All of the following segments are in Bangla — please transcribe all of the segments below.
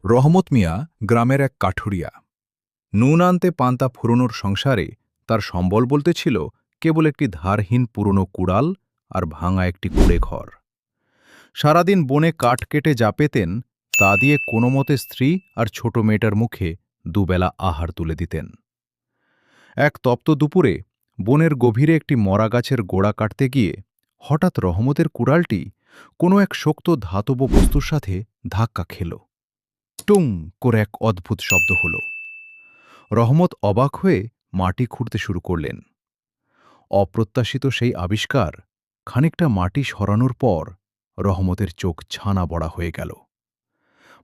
রহমত মিয়া গ্রামের এক কাঠুরিয়া। নুন আনতে পান্তা ফুরোনোর সংসারে তার সম্বল বলতে ছিল কেবল একটি ধারহীন পুরনো কুড়াল আর ভাঙা একটি কুড়ে ঘর। সারাদিন বনে কাঠ কেটে যা পেতেন তা দিয়ে কোনোমতে স্ত্রী আর ছোট মেয়েটার মুখে দুবেলা আহার তুলে দিতেন। এক তপ্ত দুপুরে বনের গভীরে একটি মরা গাছের গোড়া কাটতে গিয়ে হঠাৎ রহমতের কুড়ালটি কোনো এক শক্ত ধাতব বস্তুর সাথে ধাক্কা খেল। টুং করে এক অদ্ভুত শব্দ হল। রহমত অবাক হয়ে মাটি খুঁড়তে শুরু করলেন। অপ্রত্যাশিত সেই আবিষ্কার খানিকটা মাটি সরানোর পর রহমতের চোখ ছানা বড়া হয়ে গেল।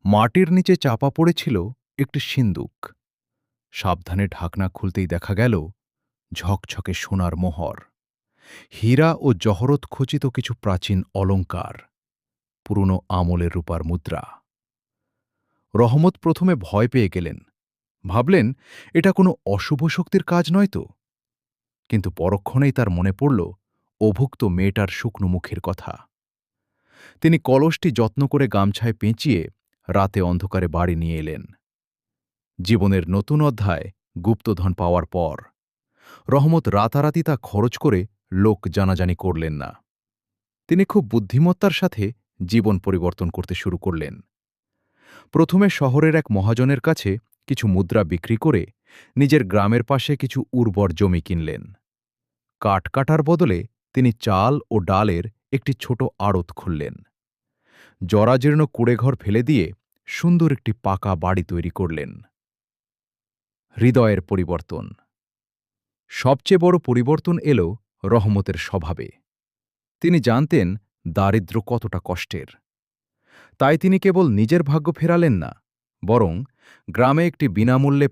মাটির নিচে চাপা পড়েছিল একটি সিন্দুক। সাবধানে ঢাকনা খুলতেই দেখা গেল ঝকঝকে সোনার মোহর, হীরা ও জহরত খচিত কিছু প্রাচীন অলঙ্কার, পুরনো আমলের রূপার মুদ্রা। রহমত প্রথমে ভয় পেয়ে গেলেন, ভাবলেন এটা কোনো অশুভ শক্তির কাজ নয় তো। কিন্তু পরক্ষণেই তার মনে পড়ল অভুক্ত মেয়েটার শুকনো মুখের কথা। তিনি কলসটি যত্ন করে গামছায় পেঁচিয়ে রাতে অন্ধকারে বাড়ি নিয়ে এলেন। জীবনের নতুন অধ্যায় গুপ্তধন পাওয়ার পর রহমত রাতারাতি তা খরচ করে লোক জানাজানি করলেন না। তিনি খুব বুদ্ধিমত্তার সাথে জীবন পরিবর্তন করতে শুরু করলেন। প্রথমে শহরের এক মহাজনের কাছে কিছু মুদ্রা বিক্রি করে নিজের গ্রামের পাশে কিছু উর্বর জমি কিনলেন। কাঠ কাটার বদলে তিনি চাল ও ডালের একটি ছোট আড়ত খুললেন। জরাজীর্ণ কুড়েঘর ফেলে দিয়ে সুন্দর একটি পাকা বাড়ি তৈরি করলেন। হৃদয়ের পরিবর্তন। সবচেয়ে বড় পরিবর্তন এল রহমতের স্বভাবে। তিনি জানতেন দারিদ্র্য কতটা কষ্টের। তাই তিনি কেবল নিজের ভাগ্য ফেরালেন না, বরং গ্রামে একটি বিনামূল্যে